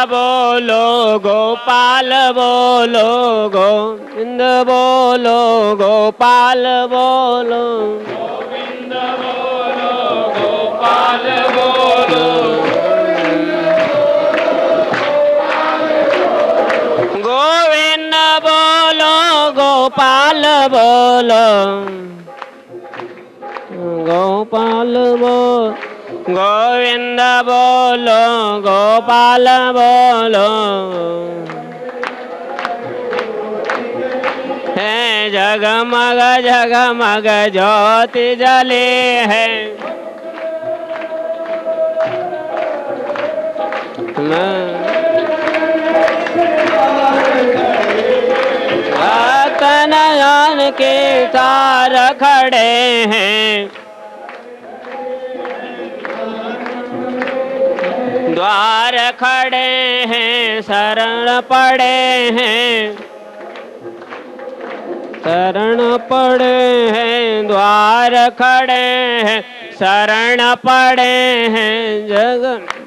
बोलो गोपाल बोलो गोविंद बोलो गोपाल बोलो गोविंद बोलो गोपाल बोलो गोविंद बोलो गोपाल बोलो गोपाल बोलो गोविंद बोलो गोपाल बोलो है जगमग जगमग ज्योति जले है नयन के तार खड़े हैं द्वार खड़े हैं शरण पड़े हैं शरण पड़े हैं द्वार खड़े हैं शरण पड़े हैं जग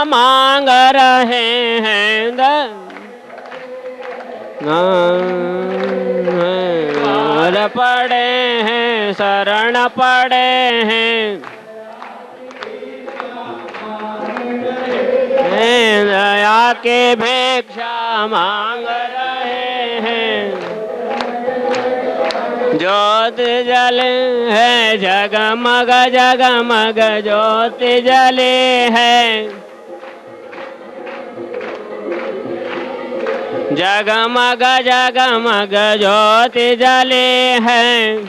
मांग रहे हैं द्वार पड़े हैं शरण पड़े हैं दया के भिक्षा मांग रहे हैं ज्योत जले है जगमग जगमग ज्योति जले है जगमग जगमग ज्योति जले हैं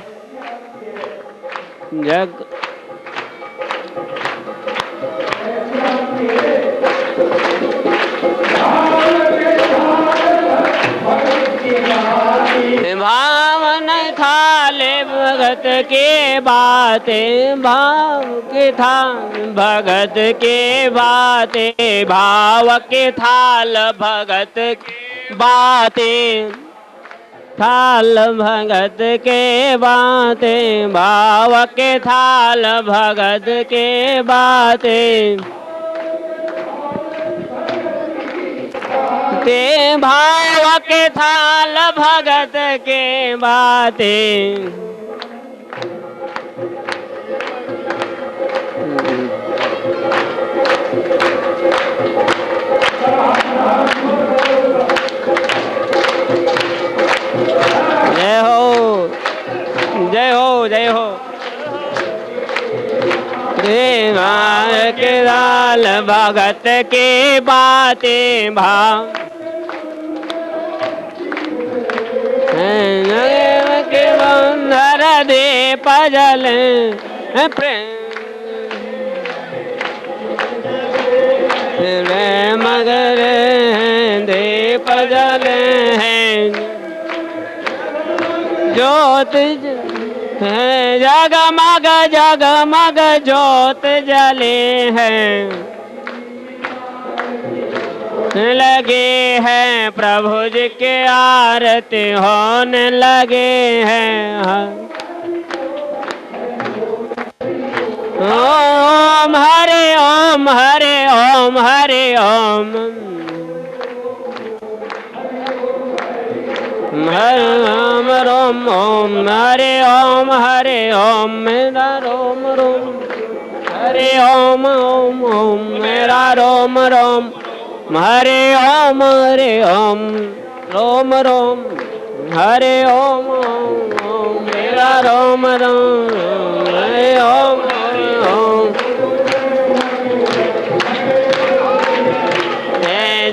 जग भावन थाले भगत के बातें भाव के था भगत के बातें भाव के थाल भगत के बातें थाल भगत के बातें भाव के थाल भगत के बातें ते भाव के थाल भगत के बातें जय हो जय हो जय हो प्रेम के लाल भगत के बातें भाव के बंधर दे पजल प्रेम मगर दे पजल हैं ज्योत है जगमग जगमग ज्योत जले हैं लगे हैं प्रभु जी के आरती होने लगे हैं ओम हरे ओम हरे ओम हरे ओम हरे ओम रोम ओम हरे ओम मेरा रोम रोम हरे ओम मेरा रोम रोम हरे ओम रोम रोम हरे ओम मेरा रोम रोम हरे ओम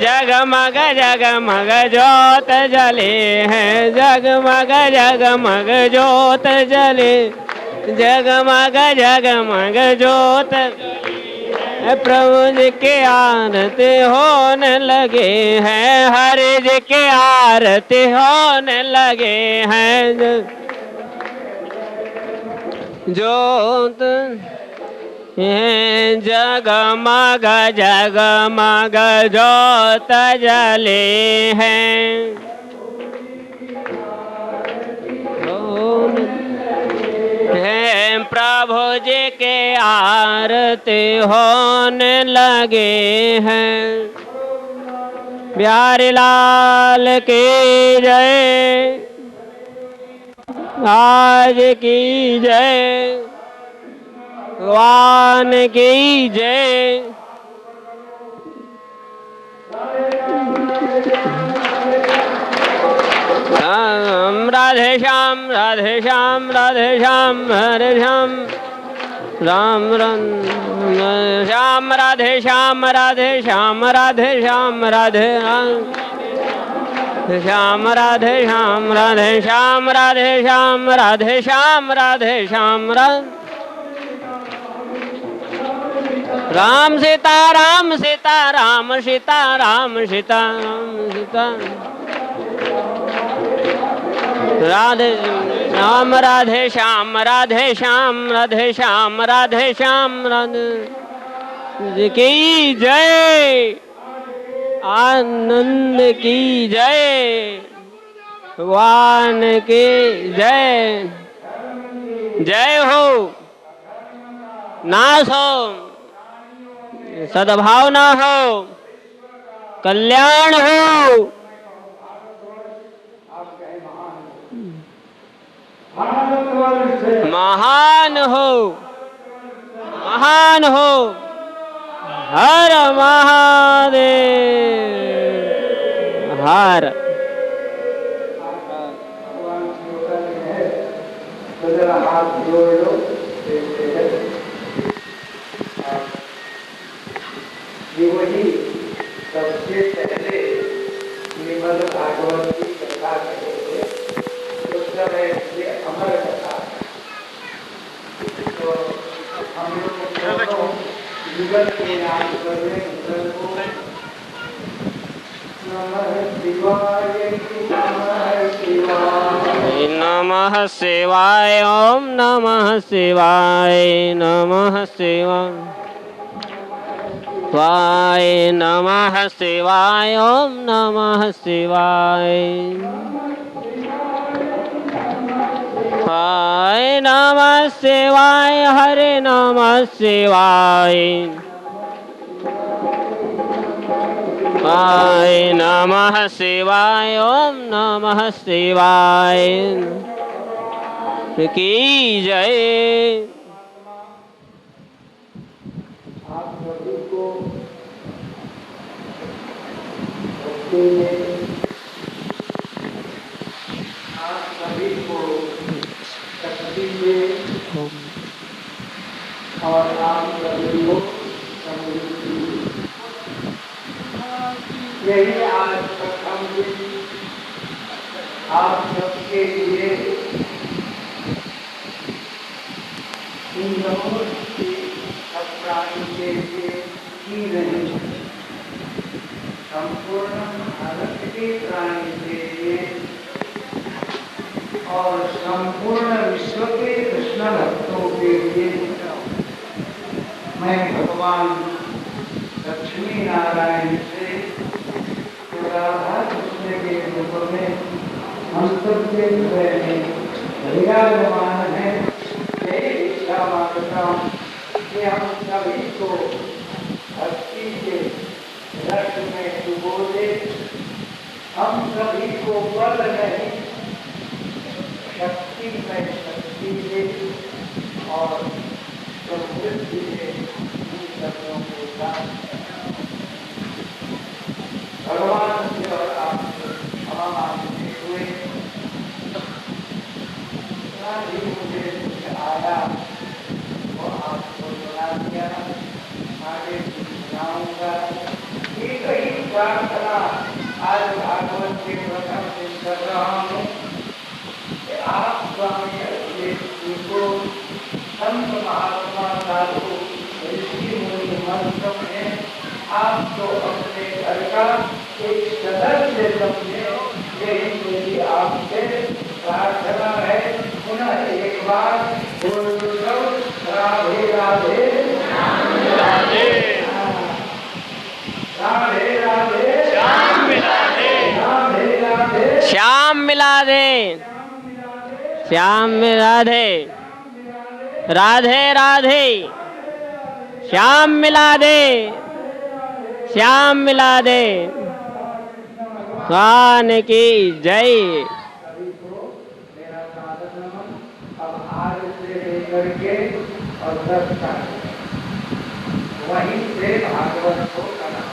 जगमग जगमग ज्योत जले हैं जगमग जगमग ज्योत जले जगमग जगमग ज्योत प्रभु जी के आरती होने लगे हैं हरि जी के आरती होने लगे हैं ज्योत जगमग जगमग ज्योत जले हैं। हैं प्रभु जी के आरती होने लगे हैं। प्यारे लाल की जय, आज की जय, भगवान की जय। राधे श्याम राधे श्याम राधे श्याम हरे श्याम राम राम श्याम राधे श्याम राधे श्याम राधे श्याम राधे राम श्याम राधे श्याम राधे श्याम राधे श्याम राधे श्याम राधे श्याम राम सीता राम सीता राम सीता राम सीता राम सीता राधे श्याम राधे श्याम राधे श्याम राधे श्याम राधे श्याम राधे की जय, आनंद की जय, भगवान की जय। जय हो, नाश हो, सद्भावना हो, कल्याण हो। महान हो, महान हो। हर महादेव हर। वही सबसे पहले श्रीमद् भागवत की कथा करेंगे। उस समय ये अमर कथा, तो हम लोग युगल के नाम पर को नमः शिवाय नमः शिवाय ओम नमः शिवाय नमः शिवाय वाय नमः शिवाय ओम नमः शिवाय वाय नमः शिवाय हरे नमः शिवाय वाय नमः शिवाय ओम नमः शिवाय की जय। आप सभी को शक्ति से और आप सभी को समृद्धि, यही आज प्रथम दिन आप सबके लिए इन लोगों की प्राणी के लिए की रही संपूर्ण भारत के प्राणी के लिए और संपूर्ण विश्व के कृष्ण भक्तों के लिए मैं भगवान लक्ष्मी नारायण से राधा कृष्ण के रूप में हम सबके हृदय में विराजमान है। यही इच्छा मांगता हूँ कि हम सभी को भक्ति के रस में डुबो दे। हम सभी को बल नहीं शक्ति में शक्ति दे और समृद्धि दे इन शब्दों के साथ भगवान से और आपसे क्षमा मांगते हुए मुझे आया वो आपको सुना दिया। आगे सुनाऊंगा। एक ही प्रार्थना आज भागवत के प्रथम दिन कर रहा हूँ कि आप स्वामी अखिलेश को संत महात्मा साधु ऋषि मुनि मंत्र में आपको अपने घर का एक सदस्य समझे। यही मेरी आपसे प्रार्थना है। पुनः एक बार राधे राधे राधे राधे श्याम मिला दे राधे राधे श्याम मिला दे श्याम मिला दे राधे राधे श्याम मिला दे श्याम मिला दे भगवान की जय। सभी को मेरा सादर नमन। अब आज से लेकर के और 10 तक वहीं से भागवत को करना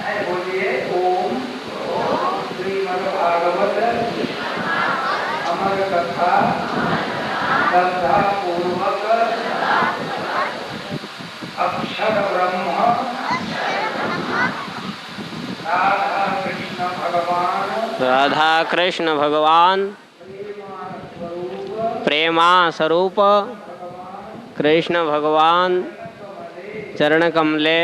है। बोलिए ओम श्रीमद्भागवत अमर कथा श्रद्धा पूर्वक अक्षर ब्रह्म राधा कृष्ण भगवान राधा कृष्ण भगवान प्रेमा स्वरूप कृष्ण भगवान चरण कमले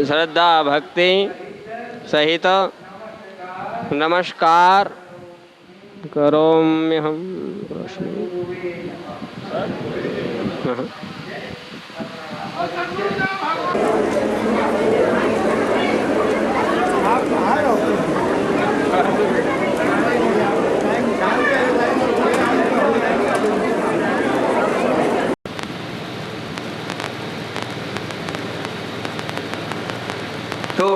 श्रद्धा भक्ति सहित नमस्कार करोम्यहम्। तो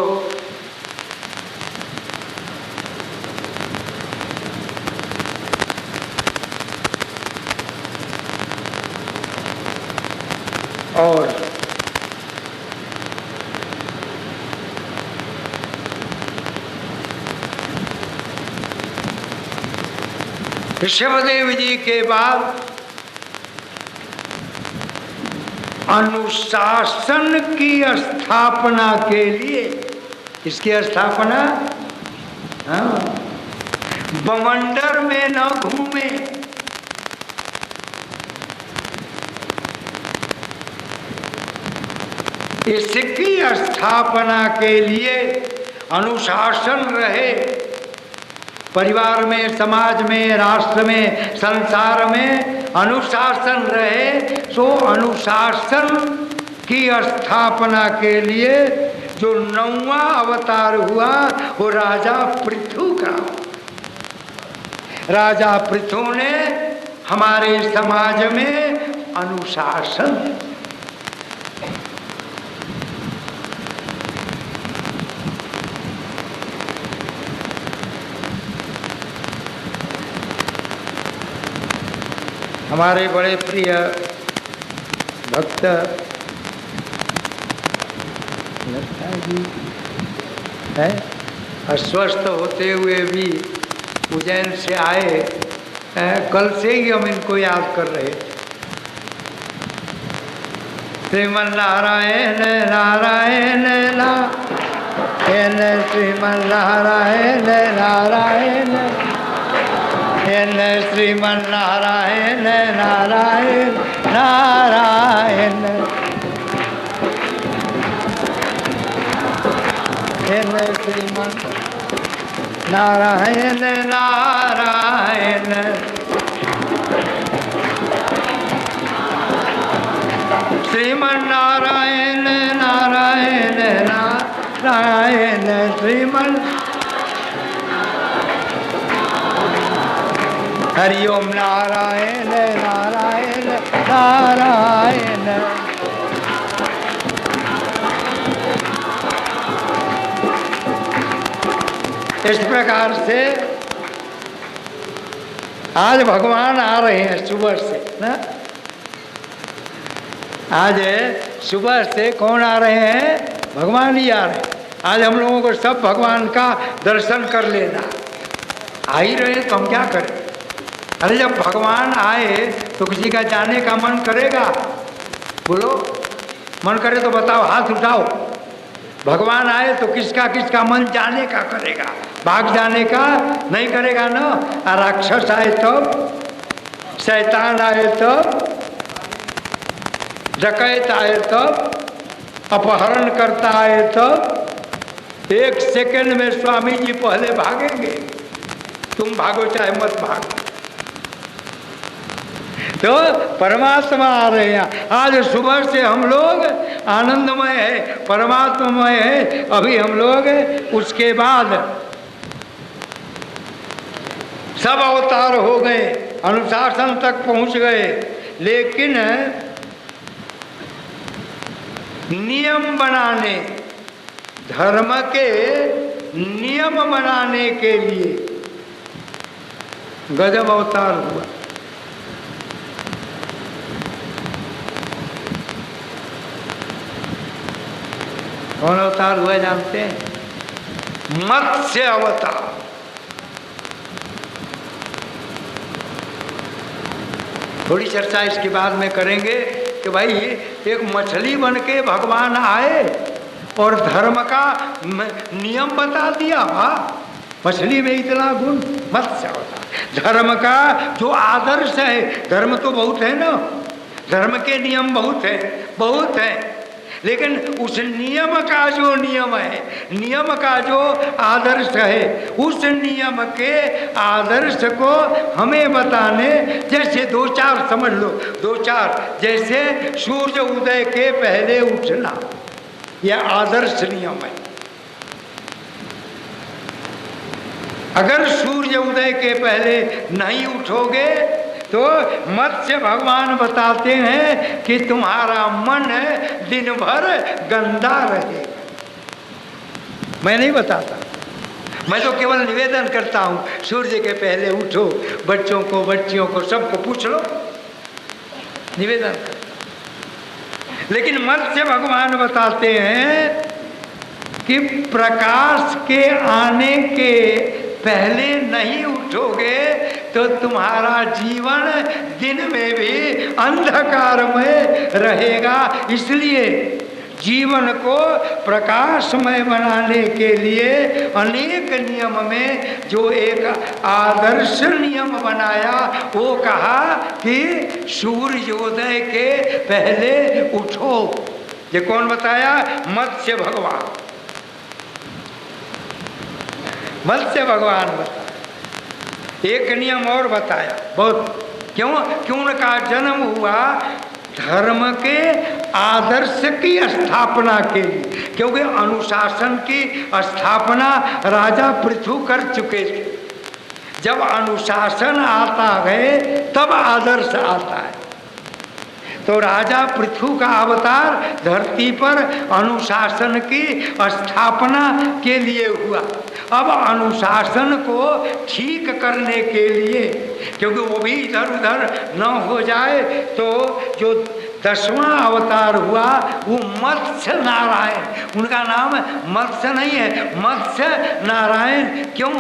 और ऋषभदेव जी के बाद अनुशासन की स्थापना के लिए, इसकी स्थापना बवंडर में न घूमे, इसकी स्थापना के लिए अनुशासन रहे। परिवार में, समाज में, राष्ट्र में, संसार में अनुशासन रहे। तो अनुशासन की स्थापना के लिए जो 9वां अवतार हुआ वो राजा पृथु का। राजा पृथु ने हमारे समाज में अनुशासन, हमारे बड़े प्रिय भक्त लता जी है, अस्वस्थ होते हुए भी उज्जैन से आए। कल से ही हम इनको याद कर रहे थे। श्रीमन नारायण नारायण नारायण श्रीमन नारायण नारायण श्रीमन नारायण नारायण नारायण श्रीमन नारायण नारायण श्रीमन नारायण नारायण नारायण श्रीमन हरिओम नारायण नारायण नारायण। इस प्रकार से आज भगवान आ रहे हैं सुबह से ना। आज सुबह से कौन आ रहे हैं? भगवान ही आ रहे हैं। आज हम लोगों को सब भगवान का दर्शन कर लेना। आ ही रहे तो हम क्या करें? अरे जब भगवान आए तो किसी का जाने का मन करेगा? बोलो, मन करे तो बताओ, हाथ उठाओ। भगवान आए तो किसका मन जाने का करेगा? भाग जाने का नहीं करेगा ना। राक्षस आए तब, शैतान आए तब, डकैत आए तब, अपहरण करता आए तब 1 सेकंड में स्वामी जी पहले भागेंगे। तुम भागो चाहे मत भागो। तो परमात्मा आ रहे हैं। आज सुबह से हम लोग आनंदमय है, परमात्मामय है। अभी हम लोग उसके बाद सब अवतार हो गए, अनुशासन तक पहुंच गए, लेकिन नियम बनाने, धर्म के नियम बनाने के लिए गजब अवतार हुआ। कौन अवतार हुआ जानते हैं? मत्स्य अवतार। थोड़ी चर्चा इसके बाद में करेंगे कि भाई एक मछली बन के भगवान आए और धर्म का नियम बता दिया। वाह, मछली में इतना गुण। मत्स्य अवतार धर्म का जो आदर्श है। धर्म तो बहुत है ना, धर्म के नियम बहुत है, बहुत है, लेकिन उस नियम का जो नियम है, नियम का जो आदर्श है, उस नियम के आदर्श को हमें बताने, जैसे दो चार समझ लो, दो चार, जैसे सूर्य उदय के पहले उठना, यह आदर्श नियम है। अगर सूर्य उदय के पहले नहीं उठोगे तो मत्स्य भगवान बताते हैं कि तुम्हारा मन दिन भर गंदा रहेगा। मैं नहीं बताता, मैं तो केवल निवेदन करता हूँ, सूर्य के पहले उठो, बच्चों को, बच्चियों को, सबको पूछ लो, निवेदन कर। लेकिन मत्स्य भगवान बताते हैं कि प्रकाश के आने के पहले नहीं उठोगे तो तुम्हारा जीवन दिन में भी अंधकार में रहेगा। इसलिए जीवन को प्रकाशमय बनाने के लिए अनेक नियम में जो एक आदर्श नियम बनाया, वो कहा कि सूर्योदय के पहले उठो। ये कौन बताया? मत्स्य भगवान। मत्स्य भगवान बताया। एक नियम और बताया, बहुत क्यों उनका जन्म हुआ? धर्म के आदर्श की स्थापना के लिए, क्योंकि अनुशासन की स्थापना राजा पृथु कर चुके थे। जब अनुशासन आता है तब आदर्श आता है। तो राजा पृथु का अवतार धरती पर अनुशासन की स्थापना के लिए हुआ। अब अनुशासन को ठीक करने के लिए, क्योंकि वो भी इधर उधर न हो जाए, तो जो 10वां अवतार हुआ वो मत्स्य नारायण। उनका नाम मत्स्य नहीं है, मत्स्य नारायण। क्यों?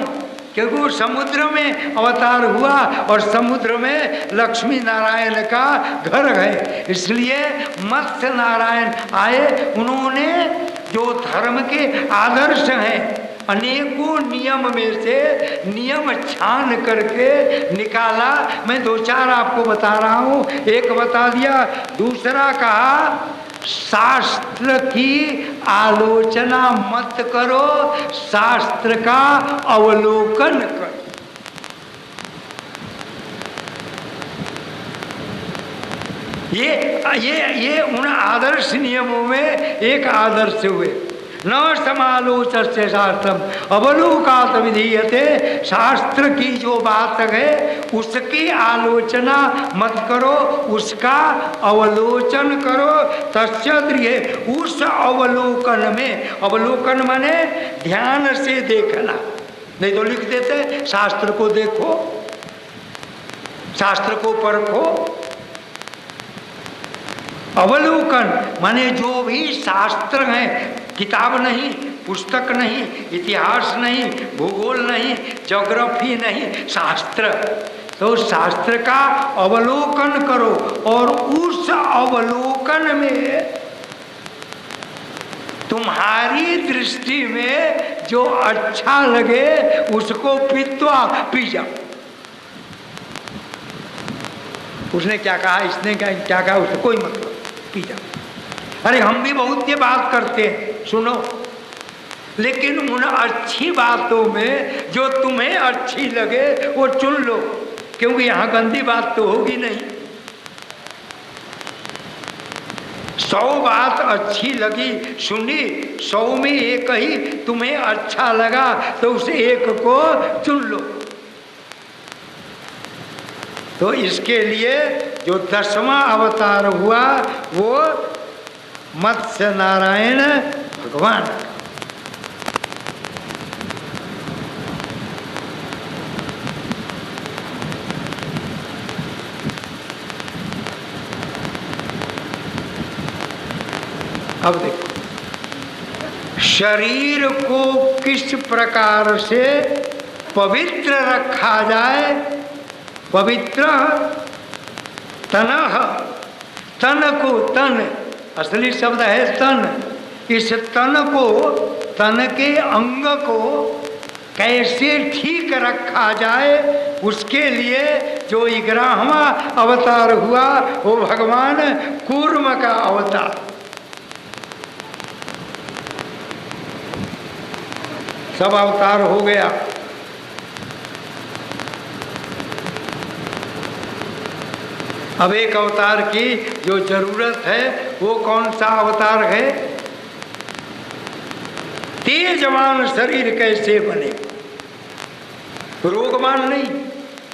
क्योंकि वो समुद्र में अवतार हुआ और समुद्र में लक्ष्मी नारायण का घर है, इसलिए मत्स्य नारायण आए। उन्होंने जो धर्म के आदर्श हैं, अनेकों नियम में से नियम छान करके निकाला। मैं दो चार आपको बता रहा हूँ। एक बता दिया, दूसरा कहा शास्त्र की आलोचना मत करो, शास्त्र का अवलोकन करो। ये उन आदर्श नियमों में एक आदर्श हुए। न समालोचस्य शास्त्रम अवलोकात विधीयते। शास्त्र की जो बात है उसकी आलोचना मत करो, उसका अवलोचन करो। तस्य दृहे, उस अवलोकन में, अवलोकन माने ध्यान से देखना, नहीं तो लिख देते शास्त्र को देखो, शास्त्र को परखो। अवलोकन माने जो भी शास्त्र हैं, किताब नहीं, पुस्तक नहीं, इतिहास नहीं, भूगोल नहीं, ज्योग्राफी नहीं, शास्त्र। तो शास्त्र का अवलोकन करो और उस अवलोकन में तुम्हारी दृष्टि में जो अच्छा लगे उसको पीत्वा पी जाओ। उसने क्या कहा, इसने क्या कहा, उसको कोई मतलब, पी जाओ। अरे हम भी बहुत ये बात करते हैं, सुनो, लेकिन उन अच्छी बातों में जो तुम्हें अच्छी लगे वो चुन लो, क्योंकि यहाँ गंदी बात तो होगी नहीं। 100 बात अच्छी लगी सुनी, 100 में एक ही तुम्हें अच्छा लगा तो उस एक को चुन लो। तो इसके लिए जो 10वां अवतार हुआ वो मत्स्य नारायण भगवान। अब देखो शरीर को किस प्रकार से पवित्र रखा जाए। पवित्र तनः, तन को, तन असली शब्द है तन। इस तन को, तन के अंग को कैसे ठीक रखा जाए उसके लिए जो 11वां अवतार हुआ वो भगवान कूर्म का अवतार। सब अवतार हो गया। अब एक अवतार की जो जरूरत है वो कौन सा अवतार है? तेजवान शरीर कैसे बने, रोगवान नहीं,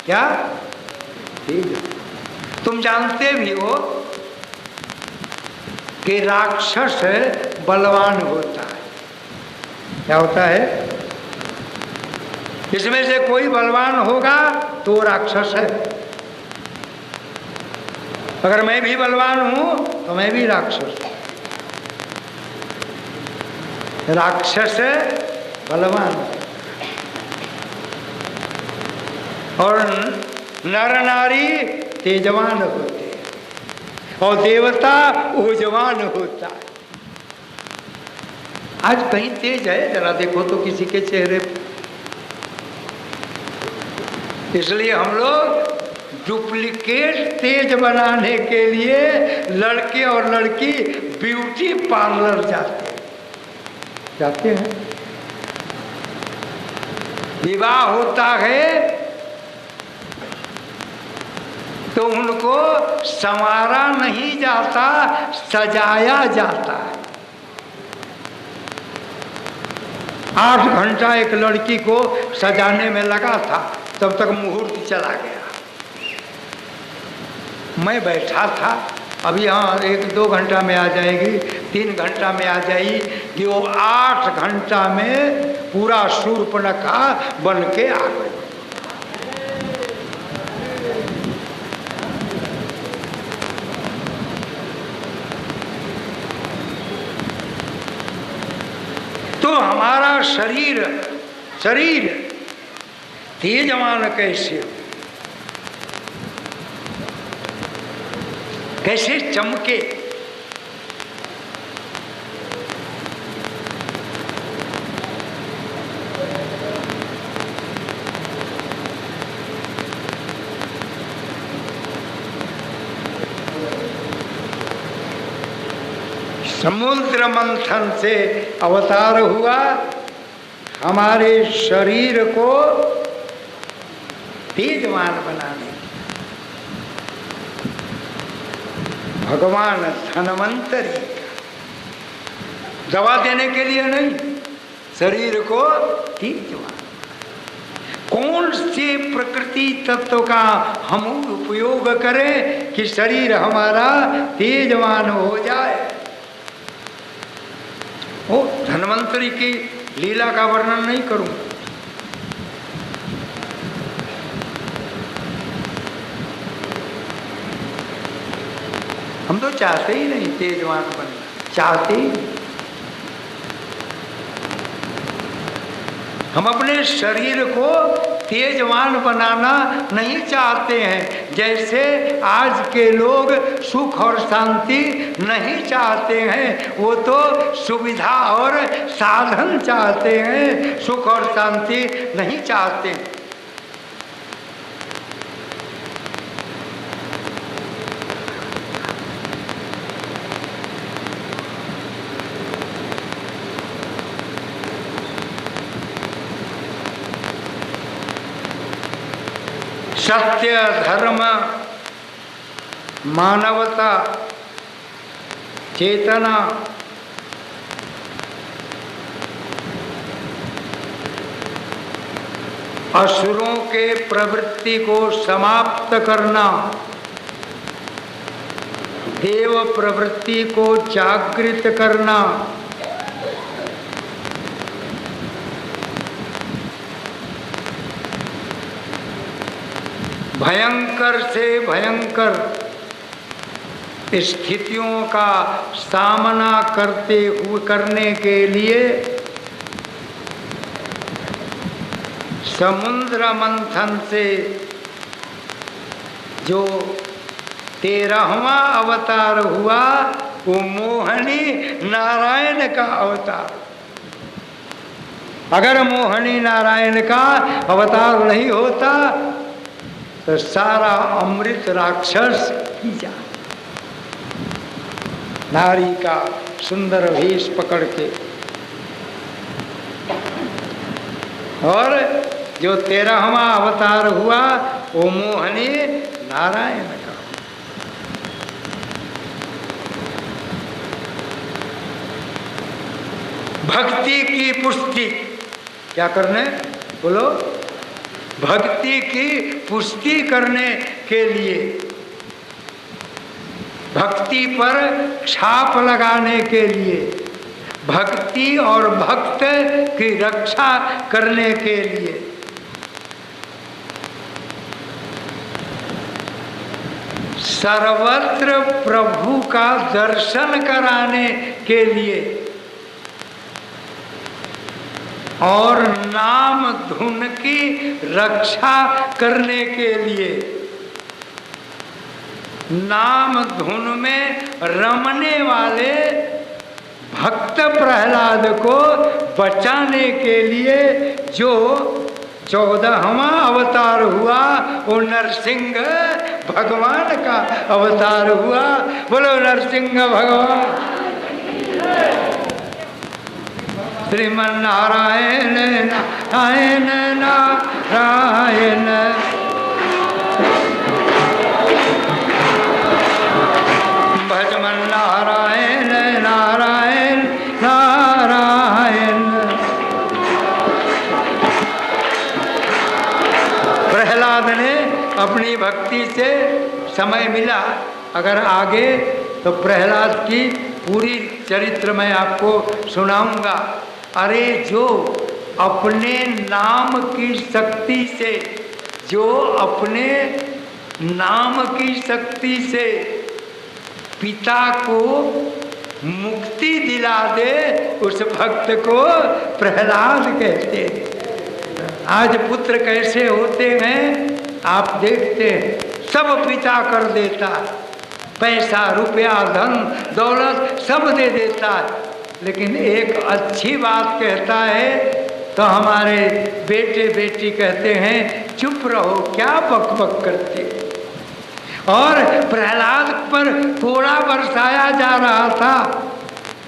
क्या तेज। तुम जानते भी हो कि राक्षस बलवान होता है। क्या होता है? इसमें से कोई बलवान होगा तो राक्षस है। अगर मैं भी बलवान हूं तो मैं भी राक्षस हूं। राक्षस बलवान और नर नारी तेजवान होते हैं और देवता ऊर्जवान होता है। आज कहीं तेज है? जरा देखो तो किसी के चेहरे पर। इसलिए हम लोग डुप्लीकेट तेज बनाने के लिए लड़के और लड़की ब्यूटी पार्लर जाते हैं। विवाह होता है तो उनको संवारा नहीं जाता, सजाया जाता है। 8 घंटा एक लड़की को सजाने में लगा था, तब तक मुहूर्त चला गया। मैं बैठा था, अभी हाँ 1-2 घंटा में आ जाएगी, 3 घंटा में आ जाएगी कि वो 8 घंटा में पूरा शूर्पणखा बन के आ गई। तो हमारा शरीर तेजवान कैसे चमके। समुद्र मंथन से अवतार हुआ हमारे शरीर को तेजवान बनाने। भगवान धन्वंतरी दवा देने के लिए नहीं, शरीर को तेजवान। कौन से प्रकृति तत्व का हम उपयोग करें कि शरीर हमारा तेजवान हो जाए। वो धन्वंतरी की लीला का वर्णन नहीं करूं। हम तो चाहते ही नहीं तेजवान बनना, चाहते ही नहीं। हम अपने शरीर को तेजवान बनाना नहीं चाहते हैं। जैसे आज के लोग सुख और शांति नहीं चाहते हैं, वो तो सुविधा और साधन चाहते हैं, सुख और शांति नहीं चाहते। सत्य, धर्म, मानवता चेतना असुरों के प्रवृत्ति को समाप्त करना, देव प्रवृत्ति को जागृत करना, भयंकर से भयंकर स्थितियों का सामना करने के लिए समुद्र मंथन से जो 13वां अवतार हुआ वो मोहिनी नारायण का अवतार। अगर मोहिनी नारायण का अवतार नहीं होता तो सारा अमृत राक्षस ही जा, नारी का सुंदर वेश पकड़ के। और जो 13वां अवतार हुआ वो मोहिनी नारायण का। भक्ति की पुष्टि क्या करने बोलो, भक्ति की पुष्टि करने के लिए, भक्ति पर छाप लगाने के लिए, भक्ति और भक्त की रक्षा करने के लिए सर्वत्र प्रभु का दर्शन कराने के लिए और नाम धुन की रक्षा करने के लिए, नाम धुन में रमने वाले भक्त प्रहलाद को बचाने के लिए जो 14वां अवतार हुआ वो नरसिंह भगवान का अवतार हुआ। बोलो नरसिंह भगवान। श्रीमन नारायण नारायण नारायण, भजमन नारायण नारायण नारायण। प्रहलाद ने अपनी भक्ति से समय मिला, अगर आगे तो प्रहलाद की पूरी चरित्र मैं आपको सुनाऊंगा। अरे जो अपने नाम की शक्ति से, जो अपने नाम की शक्ति से पिता को मुक्ति दिला दे उस भक्त को प्रहलाद कहते हैं। आज पुत्र कैसे होते हैं आप देखते हैं, सब पिता कर देता है, पैसा रुपया धन दौलत सब दे देता है, लेकिन एक अच्छी बात कहता है तो हमारे बेटे बेटी कहते हैं चुप रहो क्या बक बक करते। और प्रहलाद पर थोड़ा बरसाया जा रहा था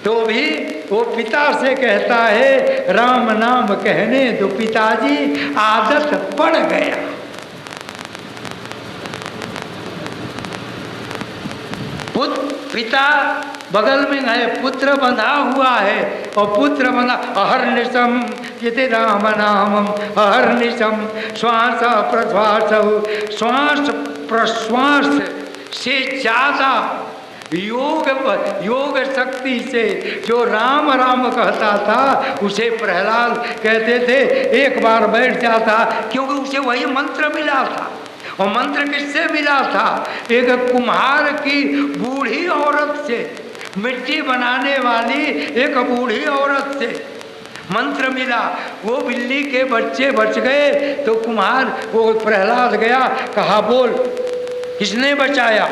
तो भी वो पिता से कहता है राम नाम कहने दो पिताजी, आदत पड़ गया। पिता बगल में है, पुत्र बंधा हुआ है और पुत्र बंधा अहर्निशम यदि राम नामम अहर्निशम श्वास प्रश्वास, श्वास प्रश्वास से ज्यादा योग शक्ति से जो राम राम कहता था उसे प्रहलाद कहते थे। एक बार बैठ जाता क्योंकि उसे वही मंत्र मिला था। और मंत्र किससे मिला था? एक कुम्हार की बूढ़ी औरत से, मिट्टी बनाने वाली एक बूढ़ी औरत से मंत्र मिला। वो बिल्ली के बच्चे बच गए तो कुम्हार वो प्रहलाद गया, कहा बोल किसने बचाया?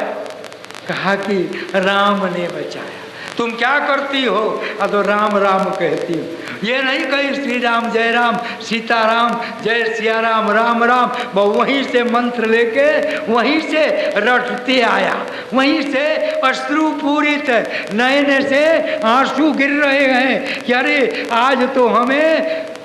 कहा कि राम ने बचाया। तुम क्या करती हो? तो राम राम कहती हो। ये नहीं कही श्री राम जय राम सीताराम जय सिया राम राम राम, वो वहीं से मंत्र लेके वहीं से रटते आया, वहीं से अश्रु पूरित नयन से आंसू गिर रहे हैं कि अरे आज तो हमें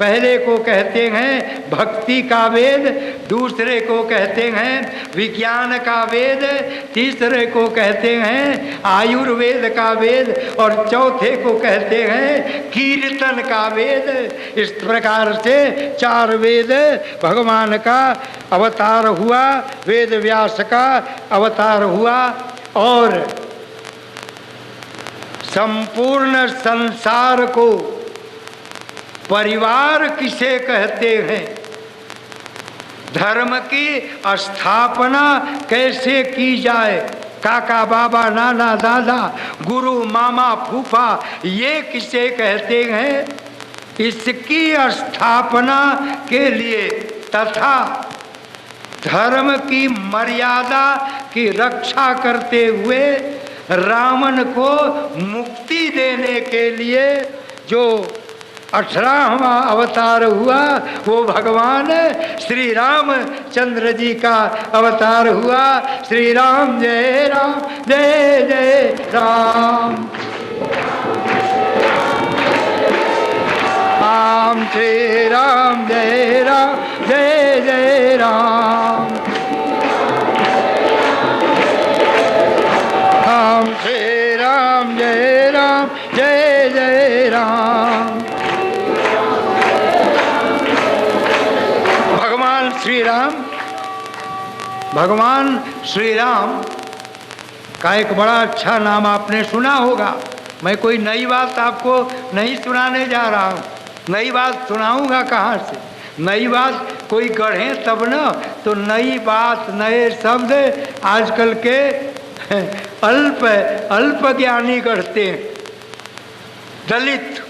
पहले को कहते हैं भक्ति का वेद, दूसरे को कहते हैं विज्ञान का वेद, तीसरे को कहते हैं आयुर्वेद का वेद और चौथे को कहते हैं कीर्तन का वेद। इस प्रकार से 4 वेद भगवान का अवतार हुआ, वेद व्यास का अवतार हुआ। और संपूर्ण संसार को परिवार किसे कहते हैं, धर्म की स्थापना कैसे की जाए, काका बाबा नाना दादा गुरु मामा फूफा ये किसे कहते हैं, इसकी स्थापना के लिए तथा धर्म की मर्यादा की रक्षा करते हुए रावण को मुक्ति देने के लिए जो 18वां अवतार हुआ वो भगवान श्री रामचंद्र जी का अवतार हुआ। श्री राम जय राम जय जय राम, राम श्री राम जय राम जय जय राम, राम श्री राम जय राम जय जय राम। भगवान श्री राम का एक बड़ा अच्छा नाम आपने सुना होगा। मैं कोई नई बात आपको नहीं सुनाने जा रहा हूँ, नई बात सुनाऊंगा कहाँ से, नई बात कोई गढ़े तब न, तो नई बात नए शब्द आजकल के अल्प ज्ञानी गढ़ते हैं। दलित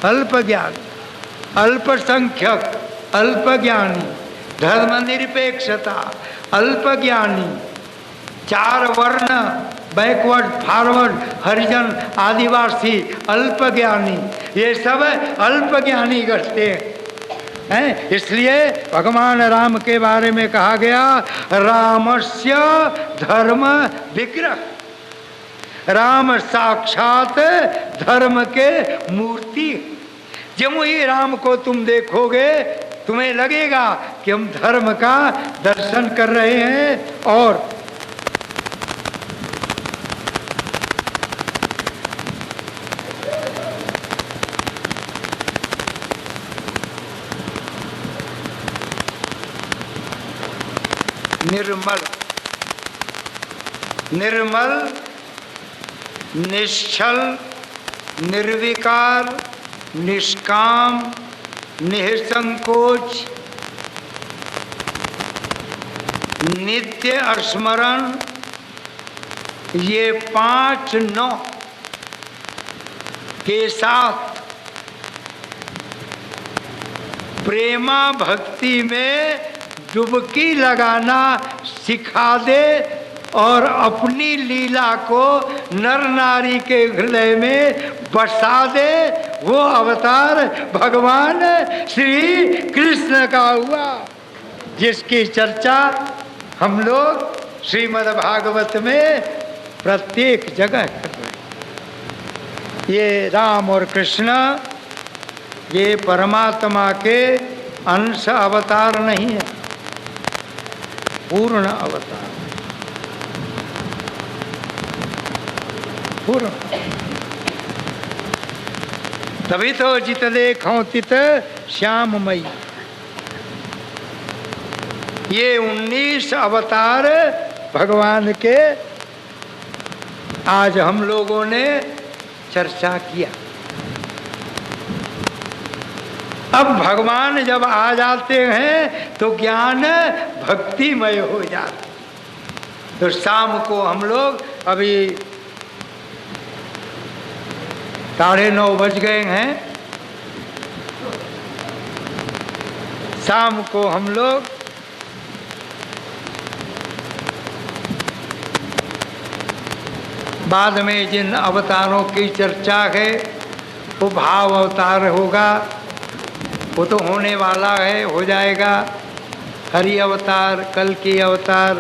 अल्पज्ञानी, अल्पसंख्यक अल्पज्ञानी, धर्मनिरपेक्षता अल्पज्ञानी, 4 वर्ण बैकवर्ड फॉरवर्ड हरिजन आदिवासी अल्पज्ञानी, ये सब अल्पज्ञानी करते हैं। इसलिए भगवान राम के बारे में कहा गया रामस्य धर्म विग्रह, राम साक्षात धर्म के मूर्ति। जब ही राम को तुम देखोगे तुम्हें लगेगा कि हम धर्म का दर्शन कर रहे हैं। और निर्मल निश्चल निर्विकार निष्काम निःसंकोच नित्य स्मरण, ये 5 नौ के साथ प्रेमा भक्ति में डुबकी लगाना सिखा दे और अपनी लीला को नर नारी के हृदय में बसा दे, वो अवतार भगवान श्री कृष्ण का हुआ, जिसकी चर्चा हम लोग श्रीमद् भागवत में प्रत्येक जगह कर रहे हैं। ये राम और कृष्ण ये परमात्मा के अंश अवतार नहीं है, पूर्ण अवतार, पूर्ण। तभी तो जित देखो तित श्याममयी, ये 19 अवतार भगवान के आज हम लोगों ने चर्चा किया। अब भगवान जब आ जाते हैं तो ज्ञान भक्तिमय हो जाता। तो शाम को हम लोग अभी 9:30 बज गए हैं, शाम को हम लोग बाद में जिन अवतारों की चर्चा है वो भाव अवतार होगा, वो तो होने वाला है, हो जाएगा। हरि अवतार, कल की अवतार,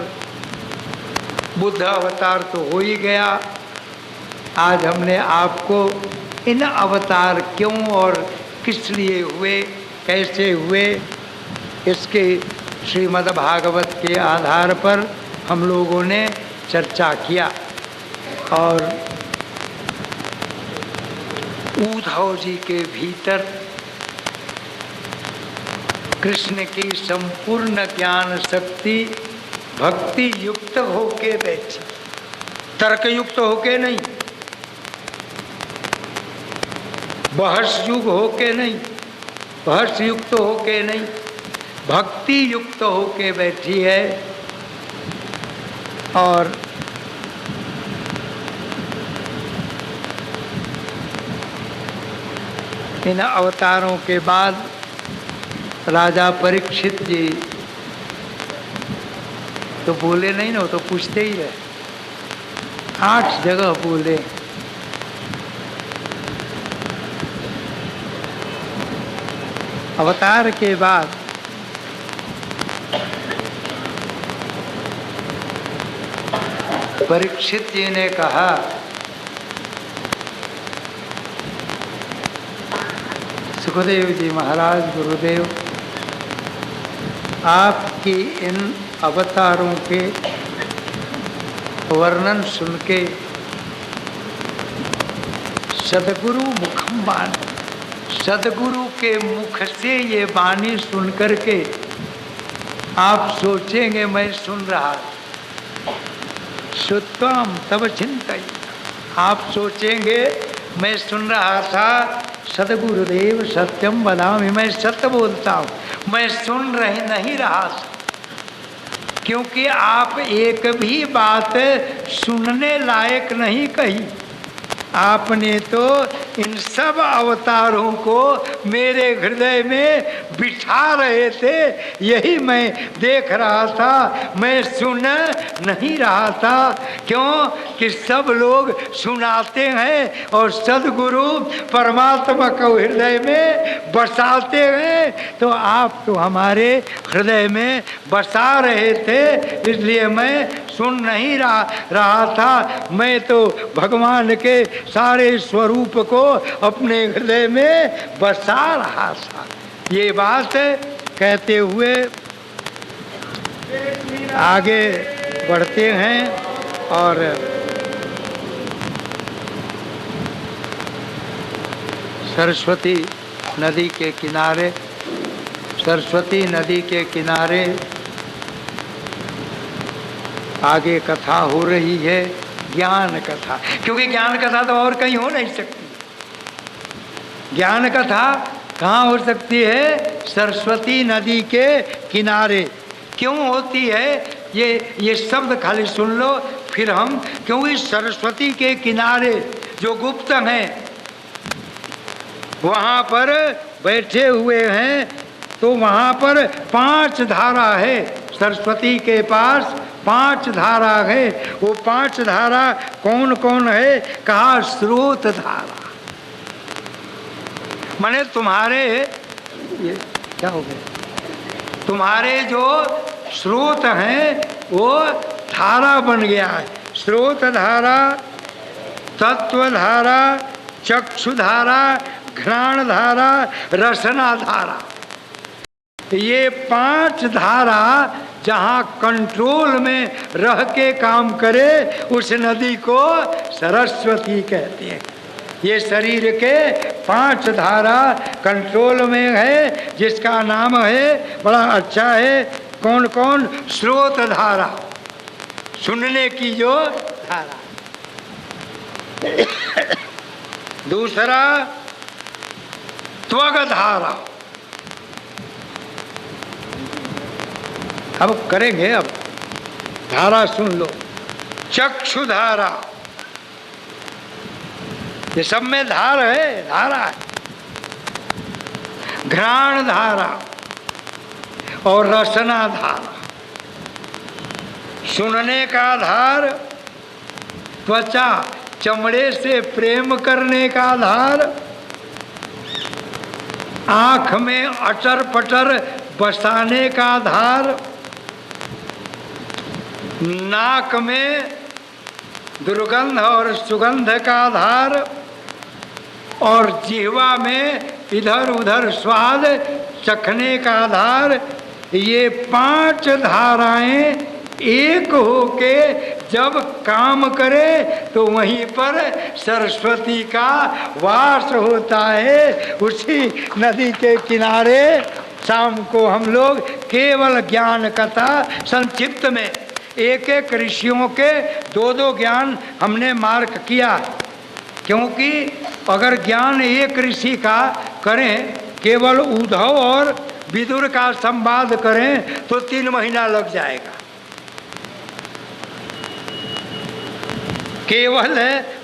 बुद्ध अवतार तो हो ही गया। आज हमने आपको इन अवतार क्यों और किस लिए हुए, कैसे हुए, इसके श्रीमद् भागवत के आधार पर हम लोगों ने चर्चा किया। और उद्धव जी के भीतर कृष्ण की संपूर्ण ज्ञान शक्ति भक्ति युक्त होके बैठी, तर्क युक्त होके नहीं, बहस युक्त होके नहीं, बहस युक्त होके नहीं, भक्ति युक्त होके बैठी है। और इन अवतारों के बाद राजा परीक्षित जी तो बोले नहीं ना, तो पूछते ही रहे, 8 जगह बोले। अवतार के बाद परीक्षित जी ने कहा, सुखदेव जी महाराज, गुरुदेव, आपकी इन अवतारों के वर्णन सुन के सदगुरु मुखम वाणी, सदगुरु के मुख से ये वाणी सुन करके आप सोचेंगे मैं सुन रहा, श्रुत्वाम तब चिंतय, आप सोचेंगे मैं सुन रहा था, सदगुरुदेव सत्यम वदामि, मैं सत्य बोलता हूँ, मैं सुन नहीं रहा था, क्योंकि आप एक भी बात सुनने लायक नहीं कही। आपने तो इन सब अवतारों को मेरे हृदय में बिठा रहे थे, यही मैं देख रहा था, मैं सुन नहीं रहा था। क्यों कि सब लोग सुनाते हैं और सदगुरु परमात्मा को हृदय में बसाते हैं, तो आप तो हमारे हृदय में बसा रहे थे, इसलिए मैं सुन नहीं रहा था, मैं तो भगवान के सारे स्वरूप को अपने हृदय में बसा रहा था। ये बात कहते हुए आगे बढ़ते हैं और सरस्वती नदी के किनारे, सरस्वती नदी के किनारे आगे कथा हो रही है, ज्ञान कथा, क्योंकि ज्ञान कथा तो और कहीं हो नहीं सकती। ज्ञान कथा कहाँ हो सकती है? सरस्वती नदी के किनारे। क्यों होती है? ये शब्द खाली सुन लो फिर हम, क्योंकि सरस्वती के किनारे जो गुप्त हैं वहाँ पर बैठे हुए हैं, तो वहाँ पर 5 धारा है, सरस्वती के पास 5 धारा है। वो 5 धारा कौन कौन है? कहा स्रोत धारा, माने तुम्हारे, ये क्या हो गया, तुम्हारे जो स्रोत हैं वो धारा बन गया है। स्रोत धारा, तत्व धारा, चक्षु धारा, घ्राण धारा, रसना धारा, ये 5 धारा जहाँ कंट्रोल में रह के काम करे उस नदी को सरस्वती कहते हैं। ये शरीर के 5 धारा कंट्रोल में है, जिसका नाम है, बड़ा अच्छा है, कौन कौन? स्रोत धारा, सुनने की जो धारा। दूसरा त्वग धारा, अब करेंगे, अब धारा सुन लो। चक्षु धारा, ये सब में धार है, धारा है। घ्राण धारा और रसना धारा, सुनने का धार, त्वचा चमड़े से प्रेम करने का धार, आँख में अटर पटर बसाने का धार, नाक में दुर्गंध और सुगंध का धार, और जिह्वा में इधर उधर स्वाद चखने का आधार, ये 5 धाराएं एक होके जब काम करे तो वहीं पर सरस्वती का वास होता है। उसी नदी के किनारे शाम को हम लोग केवल ज्ञान कथा संक्षिप्त में एक एक ऋषियों के 2-2 ज्ञान हमने मार्क किया, क्योंकि अगर ज्ञान एक ऋषि का करें, केवल उद्धव और विदुर का संवाद करें तो 3 महीना लग जाएगा। केवल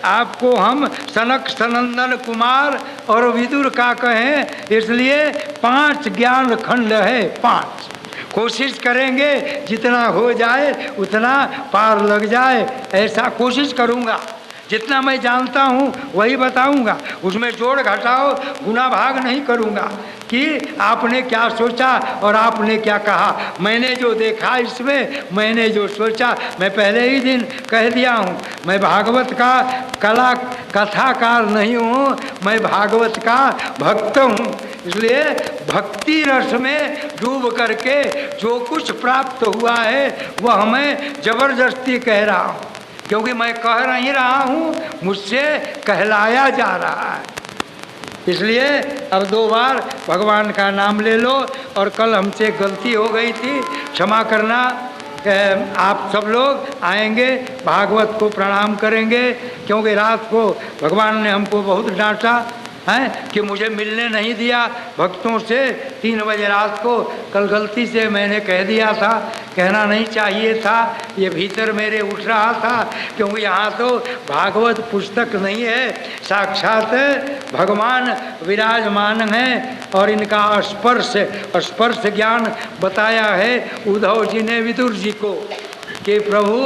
आपको हम सनक सनंदन कुमार और विदुर का कहें, इसलिए 5 ज्ञान खंड है। 5 कोशिश करेंगे जितना हो जाए उतना पार लग जाए, ऐसा कोशिश करूँगा। जितना मैं जानता हूँ वही बताऊँगा, उसमें जोड़ घटाओ गुना भाग नहीं करूँगा कि आपने क्या सोचा और आपने क्या कहा। मैंने जो देखा इसमें, मैंने जो सोचा, मैं पहले ही दिन कह दिया हूँ, मैं भागवत का कथाकार नहीं हूँ, मैं भागवत का भक्त हूँ। इसलिए भक्ति रस में डूब करके जो कुछ प्राप्त हुआ है वह मैं जबरदस्ती कह रहा हूँ, क्योंकि मैं कह नहीं रहा हूँ, मुझसे कहलाया जा रहा है। इसलिए अब 2 बार भगवान का नाम ले लो। और कल हमसे गलती हो गई थी, क्षमा करना। आप सब लोग आएंगे, भागवत को प्रणाम करेंगे, क्योंकि रात को भगवान ने हमको बहुत डांटा है कि मुझे मिलने नहीं दिया भक्तों से 3 बजे रात को। कल गलती से मैंने कह दिया था, कहना नहीं चाहिए था, ये भीतर मेरे उठ रहा था, क्योंकि यहाँ तो भागवत पुस्तक नहीं है, साक्षात भगवान विराजमान हैं और इनका स्पर्श ज्ञान बताया है उद्धव जी ने विदुर जी को कि प्रभु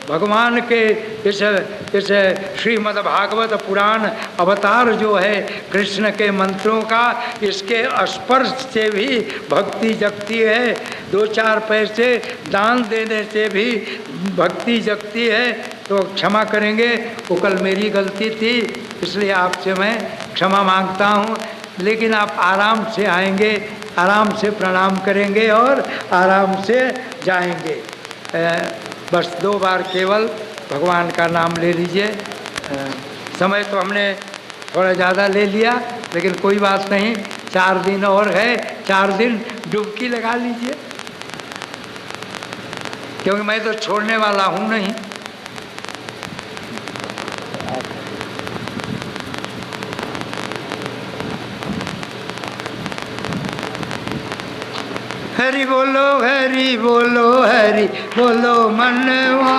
भगवान के इस श्रीमद् भागवत पुराण अवतार जो है कृष्ण के मंत्रों का, इसके स्पर्श से भी भक्ति जगती है। 2-4 पैसे दान देने से भी भक्ति जगती है। तो क्षमा करेंगे, वो कल मेरी गलती थी, इसलिए आपसे मैं क्षमा मांगता हूँ। लेकिन आप आराम से आएंगे, आराम से प्रणाम करेंगे और आराम से जाएंगे। बस 2 बार केवल भगवान का नाम ले लीजिए। समय तो हमने थोड़ा ज़्यादा ले लिया, लेकिन कोई बात नहीं, 4 दिन और है, 4 दिन डुबकी लगा लीजिए, क्योंकि मैं तो छोड़ने वाला हूँ नहीं। हरि बोलो हरि बोलो हरि बोलो मनवा,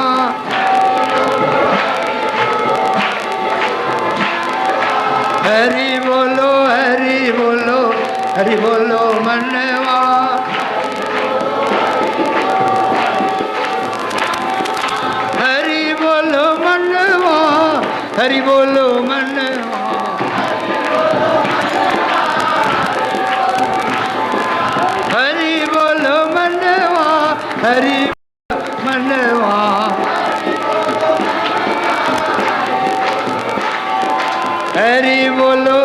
हरि बोलो हरि बोलो हरि बोलो मनवा, हरि बोलो मनवा, हरि बोलो मनवा, हरि बोलो मनवा, हरि मनवा, हरि बोलो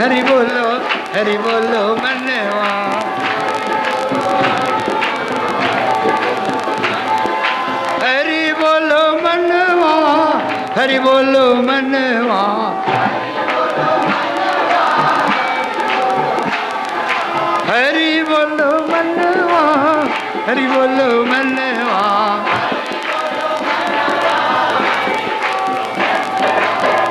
हरि बोलो हरि बोलो मनवा, हरि बोलो मनवा, हरि बोलो मनवा, हरि बोलो मनवा, हरि बोलो मनवा,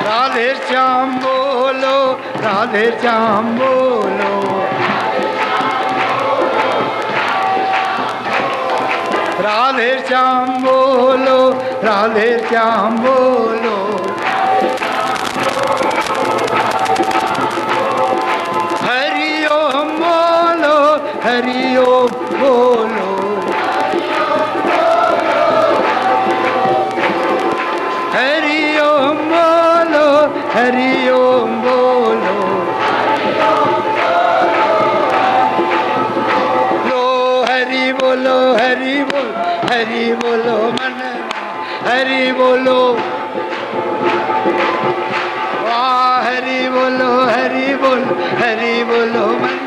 राधे श्याम बोलो, राधे श्याम बोलो, राधे श्याम बोलो, राधे श्याम बोलो, हरि ओम बोलो, हरि ओम बोलो, हरि ओम बोलो, हरि ओम बोलो, लो हरि बोलो, हरि बोल, हरि बोलो मन, हरि बोलो, वाह हरि बोलो हरि बोलो हरि बोलो मन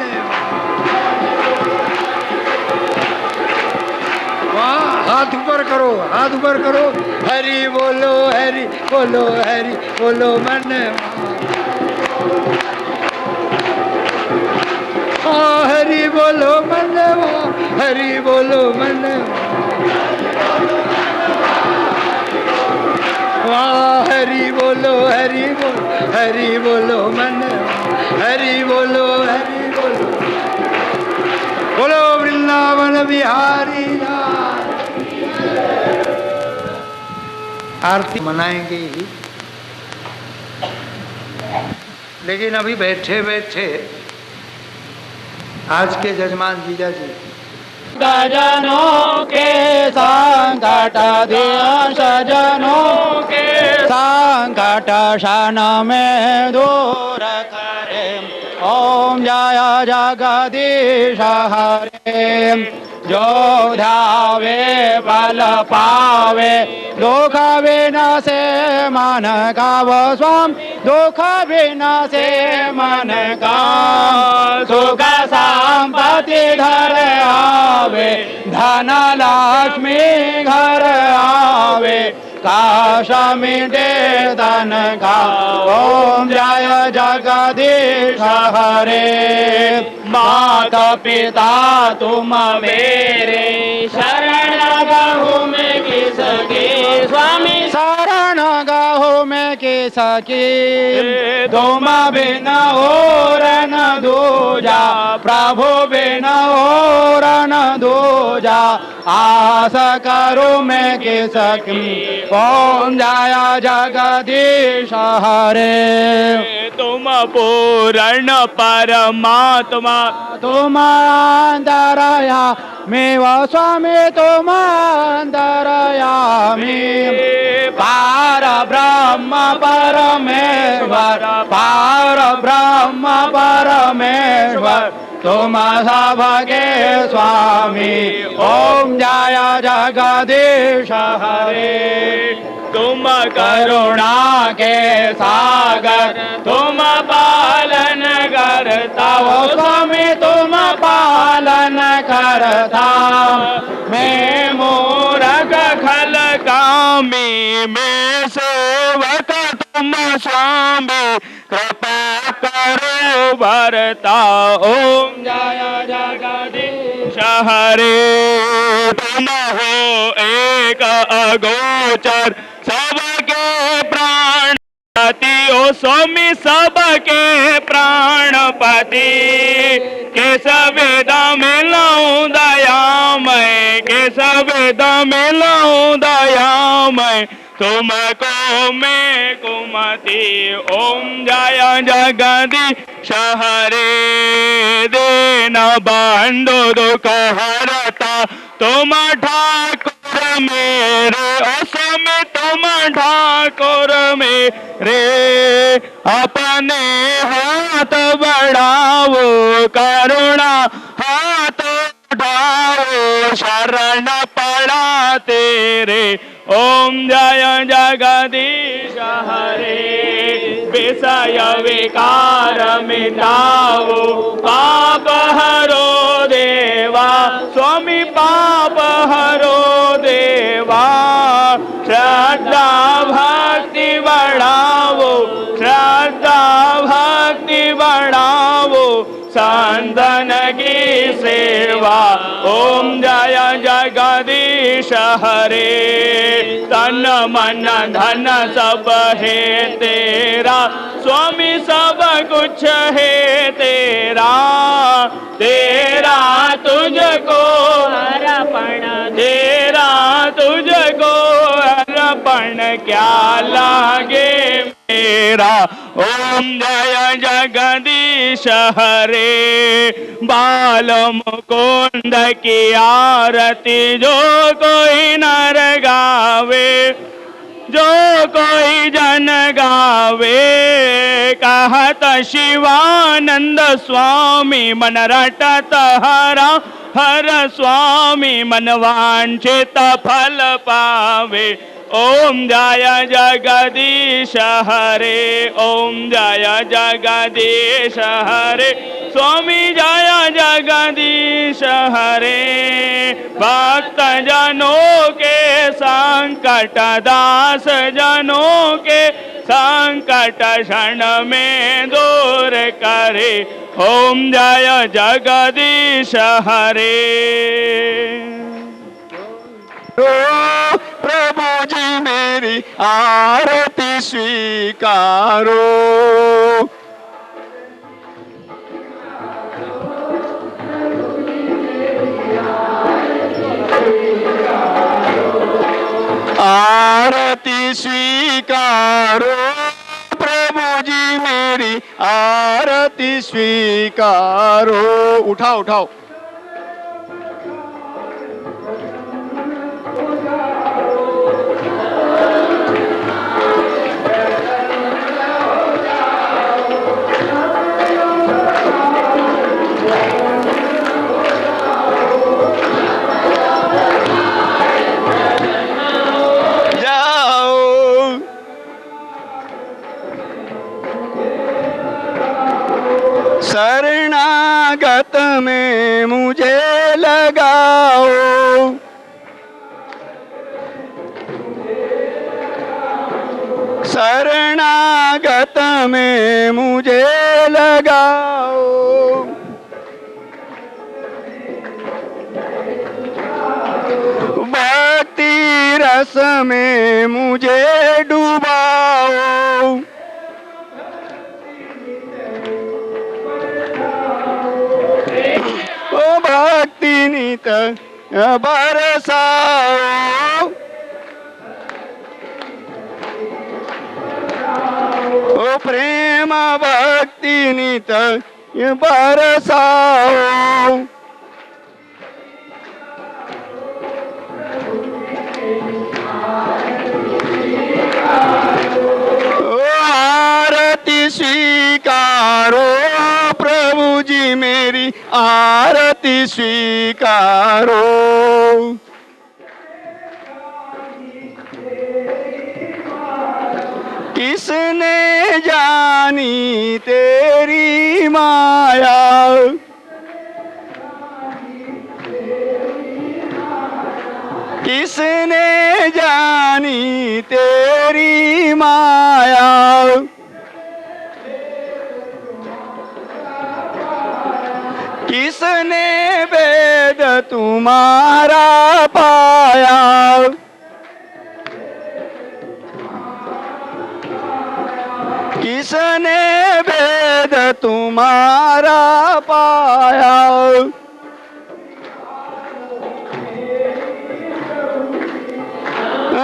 वाह हाथ ऊपर करो हाथ ऊपर करो हरि बोलो हरि बोलो हरि बोलो मन हरि बोलो मन हरि बोलो मन वाह हरि बोलो हरि बोलो हरि बोलो मन हरि बोलो हरि बोलो बोलो वृंदावन बिहारी लाल। आरती मनाएंगे ही, लेकिन अभी बैठे बैठे आज के जजमान जीजा जी सजनों के संकट दिया सजनों के संकट शन में दूर करे ओम जय जगदीश हरे जो ध्यावे फल पावे दुख विनाशे मन का वो स्वामी दुख विनाशे मन का सुख संपत्ति धर आवे धन लक्ष्मी घर आवे काश मिटे धन का ओम जय जगदीश हरे माता पिता तुम मेरे शरण गहु में किसके स्वामी शरण गहु में किसके तुम बिन और न दूजा प्रभु बिन और न दूजा आस करो मैं किसकी ओम जय जगदीश हरे तुम पूर्ण परमात्मा तुम अंतरया में वो स्वामी तुम अंतरया में पार ब्रह्म परमेश्वर पार ब्रह्म परमेश्वर तुम सबके स्वामी ओम जय जगदीश हरे तुम करुणा के सागर तुम पालन करता हो स्वामी तुम पालन करता मैं मूरख खल कामी में सेवक तुम स्वामी कृपा करो भरता ओम जय जगदीश हरे तुम हो एक अगोचर सबके प्राणपति ओ स्वामी सबके प्राणपति केस वेद मिलाऊं दयामय केस वेद मिलाऊं दयामय तुमको मैं कुमति ओम जय जगदीश हरे दीन बंधु दुख हरता तुम ठाकुर मेरे असम तुम ठाकुर मेरे अपने हाथ बढ़ाओ करुणा हाथ उठाओ शरण पड़ा तेरे ओम जय जगदीश हरे विषय विकार मिटाओ पाप हरो देवा स्वामी पाप हरो देवा श्रद्धा भक्ति बढ़ाओ श्रद्धा भक्ति बढ़ाओ संतन की सेवा ओम जय जगदीश हरे तन मन धन सब है तेरा स्वामी सब कुछ है तेरा तेरा तुझको अर्पण तेरा तुझको अर्पण क्या लागे मेरा ओम जय जगदीश हरे बाल मुकुंद की आरती जो कोई नर गावे जो कोई जन गावे कहत शिवानंद स्वामी मन रटत हरा हर स्वामी मन वांछित फल पावे ओम जय जगदीश हरे, ओम जय जगदीश हरे, स्वामी जय जगदीश हरे। भक्त जनों के संकट, दास जनों के संकट क्षण में दूर करे, ओम जय जगदीश हरे। प्रभु जी मेरी आरती स्वीकारो। आरती स्वीकारो, प्रभु जी मेरी आरती स्वीकारो। उठाओ उठाओ। शरणागत में मुझे लगाओ, शरणागत में मुझे लगाओ। भक्ति रस में मुझे डुबाओ, भक्ति नित बरसाओ। ओ प्रेम भक्ति नित बरसाओ। आरती स्वीकारो, प्रभु जी मेरी आरती स्वीकारो। किसने जानी तेरी माया, किसने जानी तेरी माया। किसने वेद तुम्हारा पाया, किसने वेद तुम्हारा पाया।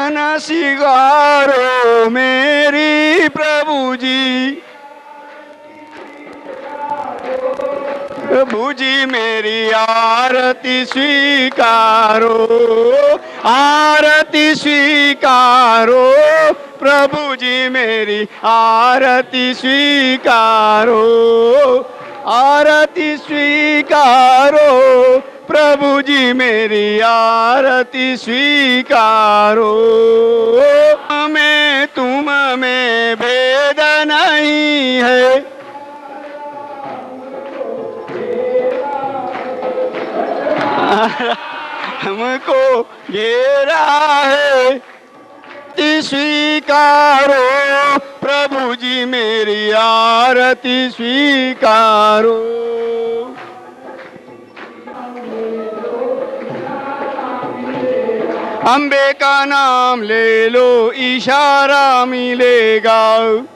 न सिगारो मेरी प्रभु जी, प्रभु जी मेरी आरती स्वीकारो। आरती स्वीकारो, प्रभु जी मेरी आरती स्वीकारो। आरती स्वीकारो, प्रभु जी मेरी आरती स्वीकारो। मैं तुम में भेद नहीं है, हमको घेरा है। स्वीकारो, प्रभु जी मेरी आरती स्वीकारो। अम्बे का नाम ले लो, इशारा मिलेगा।